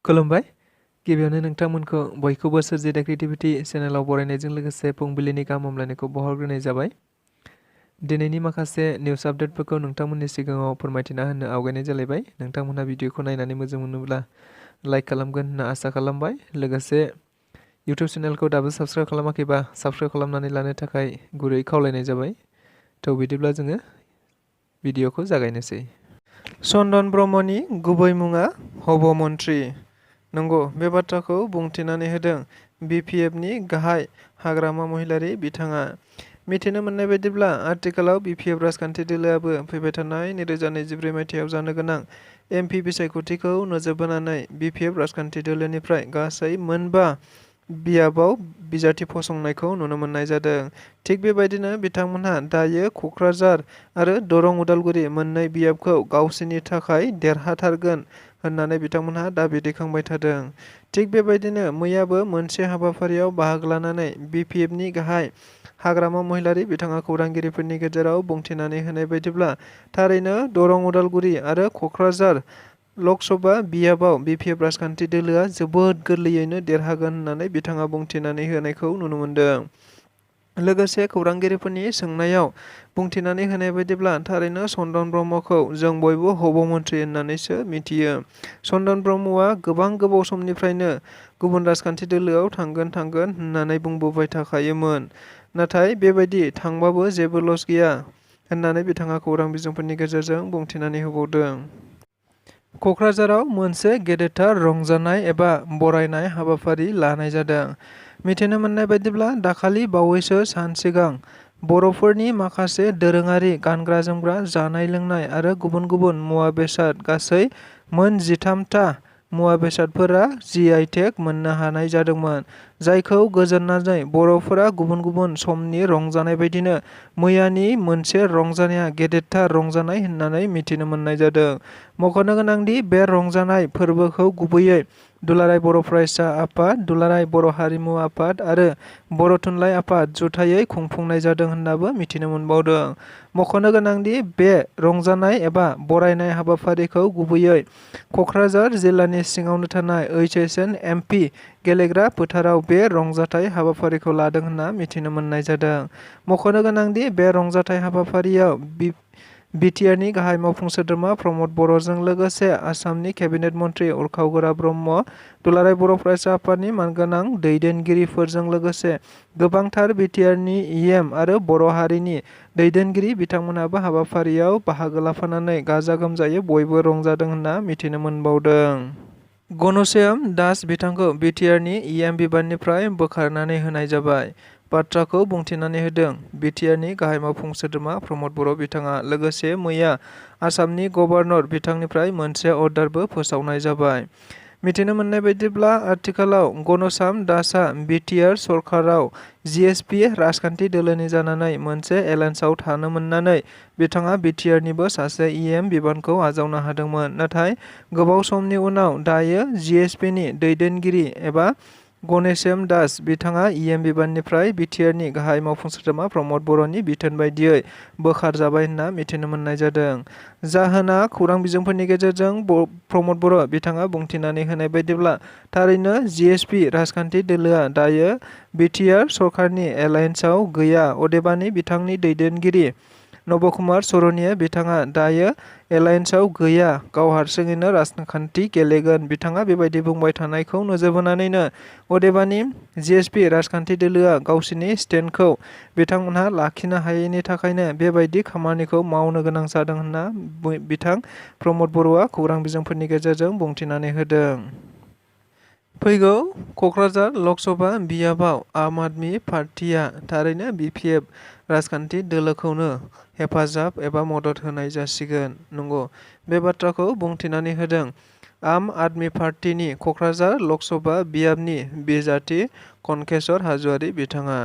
खुलुमबाय गिबियावनो नोंथांमोनखौ बयखौबो सोरजि द क्रिएटिविटी चेनेलाव बरायनायजों लोगोसे फुंबिलिनि गाहाम हामलायनायखौ बावहरग्रोनाय जाबाय। दिनैनि माखासे निउस आपडेटफोरखौ नोंथांमोननि सिगाङाव फोरमायथिना होनो आवगायनाय जालायबाय। नोंथांमोनहा भिडिअखौ नायनानै मोजां मोनोब्ला लाइक खालामगोन होनना आसा खालामबाय। लोगोसे इउटिउब चेनेलखौ दाबो साबस्क्राइब खालामाखैबा साबस्क्राइब खालामनानै लानो थाखाय गुरै खावलायनाय जाबाय। थ' बिदिब्ला जोङो भिडिअखौ जागायनोसै। चन्दन ब्रह्मनि गुबै मुङा हब'मन्त्री। नंगौ, बे बाथ्राखौ बुंथिनानै होदों BPFनि गाहाय हाग्रामा महिलारि बिथाङा। मिथिनो मोननाय बायदिब्ला आथिखालाव BPF राजखान्थि दोलोआबो फैबाय थानाय 2024 मायथाइयाव जानो गोनां MP बिसायख'थिखौ नोजोर बोनानै BPF राजखान्थि दोलोनिफ्राय गासै मोनबा बियाबाव बिजाथि फसंनायखौ नुनो मोननाय जादों। थिग बेबायदिनो बिथांमोनहा दायो क'क्राझार आरो दरं उदालगुरि मोननै बियाबखौ गावसोरनि थाखाय देरहाथारगोन होननानै बिथांमोनहा दाबि दैखांबाय थादों। थिग बेबायदिनो मैयाबो मोनसे हाबाफारियाव बाहागो लानानै BPFनि गाहाय हाग्रामा महिलारि बिथाङा खौरांगिरिफोरनि गेजेराव बुंथिनानै होनाय बायदिब्ला थारैनो दरं उदालगुरि आरो क'क्राझार लकसभा बियाबाव BPF राजखान्थि दोलोआ जोबोद गोरलैयैनो देरहागोन होननानै बिथाङा बुंथिनानै होनायखौ नुनो मोनदों। लोगोसे खौरांगिरिफोरनि सोंनायाव बुंथिनानै होनाय बायदिब्ला थारैनो चन्दन ब्रह्मखौ जों बयबो हब'मन्त्री होननानैसो मिथियो। चन्दन ब्रह्मआ गोबाव समनिफ्रायनो गुबुन राजखान्थि दोलोआव थांगोन होननानै बुंबोबाय थाखायोमोन। नाथाय बेबायदि थांबाबो जेबो लस गैया होननानै बिथाङा खौरां बिजोंफोरनि गेजेरजों बुंथिनानै होबावदों। क'क्राझाराव मोनसे गेदेरथार रंजानाय एबा बरायनाय हाबाफारि लानाय जादों। मिथिनो मोननाय बायदिब्ला दाखालि बावैसो सान सिगां बर'फोरनि माखासे दोरोङारि गानग्रा जोमग्रा जानाय लोंनाय आरो गुबुन मुवा बेसाद गासै मोन 13टा मुवा बेसादफोरा GI टेग मोननो हानाय जादोंमोन। जायखौ गोजोननानै बर'फोरा गुबुन समनि रंजानाय बायदिनो मैयानि मोनसे रंजानाया गेदेरथार रंजानाय होननानै मिथिनो मोननाय जादों। मख'नो गोनांदि बे रंजानाय फोरबोखौ गुबैयै दुलाराय बर' फरायसा आफाद, दुलाराय बर' हारिमु आफाद आरो बर' थुनलाइ आफाद जुथायै खुंफुंनाय जादों होननाबो मिथिनो मोनबावदों। मख'नो गोनांदि बे रंजानाय एबा बरायनाय हाबाफारिखौ गुबैयै क'क्राझार जिल्लानि सिङावनो थानाय HSN MP गेलेग्रा फोथाराव बे रंजाथाइ हाबाफारिखौ लादों होनना मिथिनो मोननाय जादों। मख'नो गोनांदि बे रंजाथाइ हाबाफारियाव BTRनि गाहाय मावफुं सोद्रोमा प्रमद बर'जों लोगोसे आसामनि केबिनेट मन्थ्रि उरखाव ब्रह्म, दुलाराय बर' फरायसा आफादनि मानगोनां दैदेनगिरिफोरजों लोगोसे गोबांथार BTRनि EM आरो बर' हारिनि दैदेनगिरि बिथांमोनाबो हाबाफारियाव बाहागो लाफानानै गाजा गोमजायै बयबो रंजादों होनना मिथिनो मोनबावदों। घनश्याम दास बिथांखौ BTRनि EM बिबाननिफ्राय बोखारनानै होनाय जाबाय। बाथ्राखौ बुंथिनानै होदों BTRनि गाहाय मावफुं सोद्रोमा प्रमद बर' बिथाङा। लोगोसे मैया आसामनि गभर्नर बिथांनिफ्राय मोनसे अर्डारबो फोसावनाय जाबाय। मिथिनो मोननाय बायदिब्ला आथिखालाव घनश्याम दासआ BTR सरकाराव GSP राजखान्थि दोलोनि जानानै मोनसे एलायन्सआव थानो मोननानै बिथाङा BTRनिबो सासे EM बिबानखौ आजावनो हादोंमोन। नाथाय गोबाव समनि उनाव दायो GSPनि दैदेनगिरि एबा घनश्याम दास बिथाङा EM बिबाननिफ्राय BTRनि गाहाय मावफुं सोद्रोमा प्रमद बर'नि बिथोन बायदियै बोखारजाबाय होनना मिथिनो मोननाय जादों। जाहोना खौरां बिजोंफोरनि गेजेरजों प्रमद बर' बिथाङा बुंथिनानै होनाय बायदिब्ला थारैनो GSP राजखान्थि दोलोआ दायो BTR सरकारनि एलायन्सआव गैया। अदेबानि बिथांनि दैदेनगिरि नबकुमार सरनिया बिथाङा दायो एलायन्सआव गैया, गाव हारसिङैनो राजखान्थि गेलेगोन। बिथाङा बेबायदि बुंबाय थानायखौ नोजोर बोनानैनो अदेबानि GSP राजखान्थि दोलोआ गावसिनि स्टेन्डखौ बिथांमोनहा लाखिनो हायैनि थाखायनो बेबायदि खामानिखौ मावनो गोनां जादों होनना बिथां प्रमद बर'आ खौरां बिजोंफोरनि गेजेरजों बुंथिनानै होदों। फैगौ क'क्राझार लकसभा बियाबाव आम आदमि पार्टीआ थारैनो BPF राजखान्थि दोलोखौनो हेफाजाब एबा मदद होनाय जासिगोन। नंगौ, बे बाथ्राखौ बुंथिनानै होदों आम आदमि पार्टीनि क'क्राझार लकसभा बियाबनि बिजाथि कनकेश्वर हाज'वारी बिथाङा।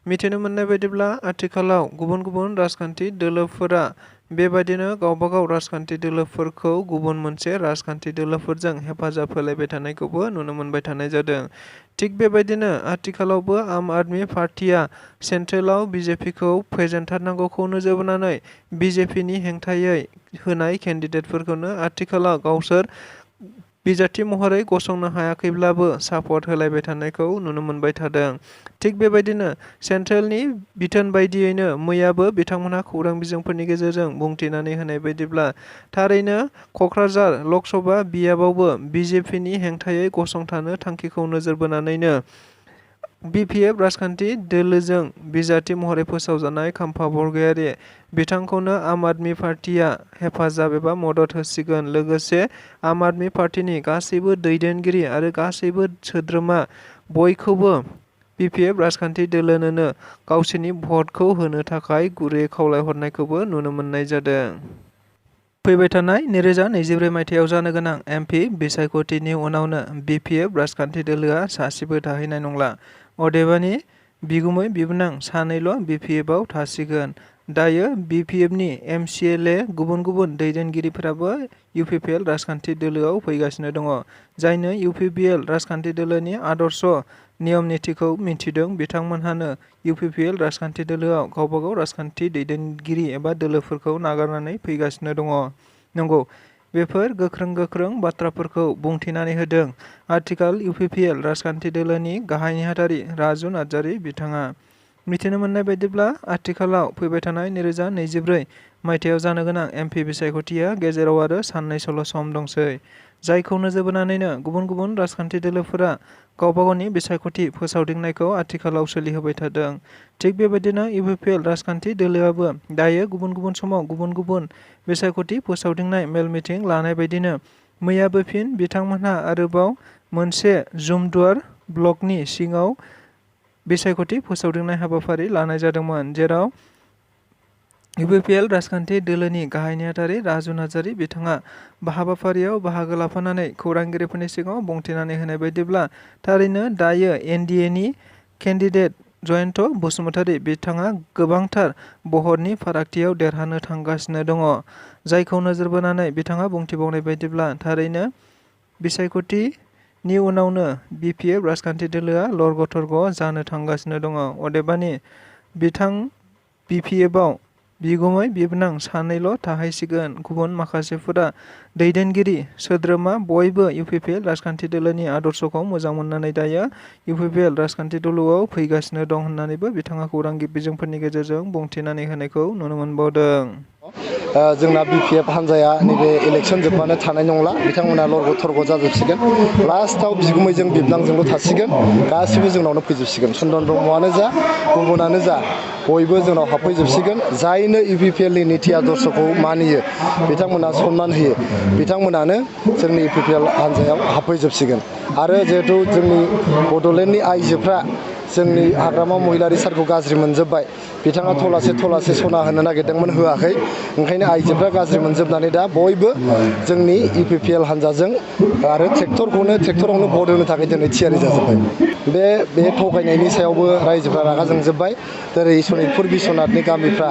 मिथिनो मोननाय बायदिब्ला आथिखालाव गुबुन राजखान्थि दोलोफोरा बेबायदिनो गावबागाव राजखान्थि दोलोफोरखौ गुबुन मोनसे राजखान्थि दोलोफोरजों हेफाजाब होलायबाय थानायखौबो नुनो मोनबाय थानाय जादों। थिग बेबायदिनो आथिखालावबो आम आदमि पार्टीआ सेन्ट्रेलाव BJPखौ फेजेनथारनांगौखौ नोजोर बोनानै BJPनि हेंथायै होनाय केन्डिडेटफोरखौनो आथिखालाव गावसोर बिजाथि महरै गसंनो हायाखैब्लाबो सापर्ट होलायबाय थानायखौ नुनो मोनबाय थादों। थिग बेबायदिनो सेन्ट्रेलनि बिथोन बायदियैनो मैयाबो बिथांमोनहा खौरां बिजोंफोरनि गेजेरजों बुंथिनानै होनाय बायदिब्ला थारैनो क'क्राझार लकसभा बियाबावबो बिजेपिनि हेंथायै गसंथानो थांखिखौ नोजोर बोनानैनो बिपिएफ राजखान्थि दोलोजों बिजाथि महरै फोसावजानाय खाम्फा बरगयारी बिथांखौनो आम आदमी पार्टीआ हेफाजाब एबा मदद होसिगोन। लोगोसे आम आदमी पार्टीनि गासैबो दैदेनगिरि आरो गासैबो सोद्रोमा बयखौबो बिपिएफ राजखान्थि दोलोनोनो गावसोरनि भटखौ होनो थाखाय गुरैयै खावलायहरनायखौबो नुनो मोननाय जादों। फैबाय थानाय 2024 मायथाइयाव जानो गोनां एमपि बिसायख'थिनि उनावनो बिपिएफ राजखान्थि दोलोआ सासेबो थाहैनाय नंला। अदेबानि बिगुमै बिबोनां सानैल' बिपिएफआव थासिगोन। दायो बिपिएफनि एमसिएलए गुबुन गुबुन दैदेनगिरिफोराबो इउपिपिएल राजखान्थि दोलोआव फैगासिनो दङ। जायनो इउपिपिएल राजखान्थि दोलोनि आदर्श नियम नितिखौ मिथिदों बिथांमोनहानो इउपिपिएल राजखान्थि दोलोआव गावबागाव राजखान्थि दैदेनगिरि एबा दोलोफोरखौ नागारनानै फैगासिनो दङ। नंगौ, बेफोर गोख्रों बाथ्राफोरखौ बुंथिनानै होदों आथिखाल इउपिपिएल राजखान्थि दोलोनि गाहाय नेहाथारि राजु नार्जारि बिथाङा। मिथिनो मोननाय बायदिब्ला आथिखालाव फैबाय थानाय 2024 मायथाइयाव जानो गोनां एमपि बिसायख'थिया गेजेराव आरो साननैसोल' सम दंसै। जायखौ नोजोर बोनानैनो गुबुन गुबुन राजखान्थि दोलोफोरा गावबा गावनि बिसायख'थि फोसावदिंनायखौ आथिखालाव सोलिहोबाय थादों। थिग बेबायदिनो इउपिपिएल राजखान्थि दोलोआबो दायो गुबुन गुबुन समाव गुबुन गुबुन बिसायख'थि फोसावदिंनाय मेल मिटिं लानाय बायदिनो मैयाबो फिन बिथांमोनहा आरोबाव मोनसे जुमदुवार ब्लकनि सिङाव बिसायख'थि फोसावदिंनाय हाबाफारि लानाय जादोंमोन। जेराव इउपिपिएल राजखान्थि दोलोनि गाहाय नेहाथारि राजु नार्जारि बिथाङा हाबाफारियाव बाहागो लाफानानै खौरांगिरिफोरनि सिगाङाव बुंथिनानै होनाय बायदिब्ला थारैनो दायो एनडिएनि केन्डिडेट जयन्त बसुमतारी बिथाङा गोबांथार बहरनि फारागथियाव देरहानो थांगासिनो दङ। जायखौ नोजोर बोनानै बिथाङा बुंथिबावनाय बायदिब्ला थारैनो बिसायख'थिनि उनावनो बिपिएफ राजखान्थि दोलोआ लरग' थरग' जानो थांगासिनो दङ। अदेबानि बिपिएफआव बिगुमै बिबोनां सानैल' थाहैसिगोन। गुबुन माखासेफोरा दैदेनगिरि सोद्रोमा बयबो इउपिपिएल राजखान्थि दोलोनि आदर्शखौ मोजां मोननानै दायो इउपिपिएल राजखान्थि दोलोआव फैगासिनो दं होननानैबो बिथाङा खौरां बिजोंफोरनि गेजेरजों बुंथिनानै होनायखौ नुनो मोनबावदों। जोंना बिपिएफ हान्जाया नैबे इलेक्सन जोबबानो थानाय नंला। बिथांमोना लरग' थरग' जाजोबसिगोन। लास्टआव बिगुमैजों बिबोनांजोंल' थासिगोन। गासिबो जोंनावनो फैजोबसिगोन। चन्दन ब्रह्मआनो जा गुबुनानो जा बयबो जोंनाव हाबफैजोबसिगोन। जायनो इउपिपिएलनि निति आदर्शखौ मानियो बिथांमोना सनमान होयो बिथांमोनानो जोंनि इउपिपिएल हान्जायाव हाबफैजोबसिगोन। आरो जिहेथु जोंनि बड'लेण्डनि आइजोफ्रा जोंनि हाग्रामा महिलारि सारखौ गाज्रि मोनजोब्बाय। बिथाङा थलासे सना होनो नागिरदोंमोन, होआखै। ओंखायनो आइजोफ्रा गाज्रि मोनजोबनानै दा बयबो जोंनि इउपिपिएल हान्जाजों आरो ट्रेक्टरावनो भट होनो थाखाय दिनै थियारि जाजोब्बाय। बे थगायनायनि सायावबो रायजोफ्रा रागा जोंजोब्बाय। जेरै सनितपुर बिश्वनाथनि गामिफ्रा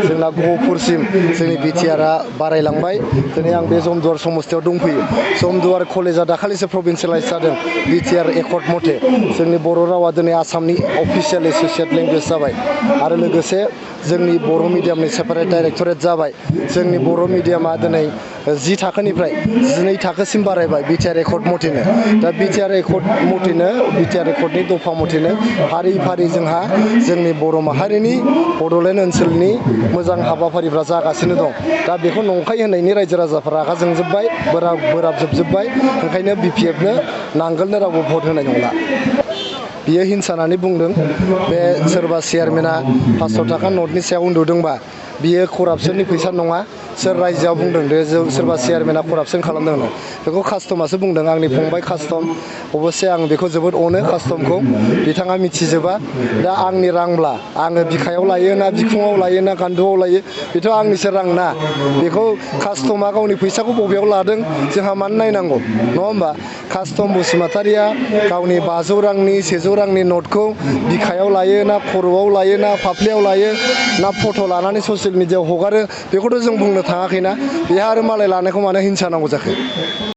जोंना गहपुरसिम जोंनि बिटिआरआ बारायलांबाय। दिनै आं बे जमदुवार समस्तियाव दंफैयो। जमदुवार कलेजआ दाखालिसो प्रभिन्सियेलाइज जादों बिटिआर एकर्ड मथे। जोंनि बर' रावा दिनै आसामनि अफिसियेल एस'सियेट लेंगुवेज जाबाय। आरो लोगोसे जोंनि बर' मिडियामनि सेपारेट डाइरेक्टरेट जाबाय। जोंनि बर' मिडियामा दिनै 10 थाखोनिफ्राय 12 थाखोसिम बारायबाय बिटिआर एकर्ड मथेनो। दा बिटिआर एकर्डनि दफा मथेनो फारि फारि जोंहा जोंनि बर' माहारिनि बड'लेण्ड ओनसोलनि मोजां हाबाफारिफ्रा जागासिनो दं। दा बेखौ नंखाय होननायनि रायजो राजाफ्रा रागा जोंजोब्बाय, बोराबजोबबाय। ओंखायनो बिपिएफनो नांगोलनो रावबो भट होनाय नंला। बियो हिंसा होननानै बुंदों। बे सोरबा चेयारमेना 500 थाखा नटनि सायाव उन्दुदोंबा बियो करापसननि फैसा नङा। सोर रायजोआ बुंदों दे सोरबा चेयारमेना करापसन खालामदों होनना? बेखौ कास्टमासो बुंदों। आंनि फंबाय कास्टम। अबस्से आं बेखौ जोबोद अनो कास्टमखौ। बिथाङा मिथिजोबा। दा आंनि रांब्ला आङो बिखायाव लायो ना बिखुङाव लायो ना गान्दुआव लायो बेथ' आंनिसो रां ना। बेखौ कास्टमा गावनि फैसाखौ बबेयाव लादों जोंहा मानो नायनांगौ, नङा होमबा? कास्टम बसुमतारिया गावनि 500 रांनि 100 रांनि नटखौ बिखायाव लायो ना खर'आव लायो ना फाफ्लियाव लायो ना फट' लानानै ससियेल मिडियायाव हगारो बेखौथ' जों बुंनो थाङाखैना। बेहा आरो मालाय लानायखौ मानो हिंसा नांगौ जाखो?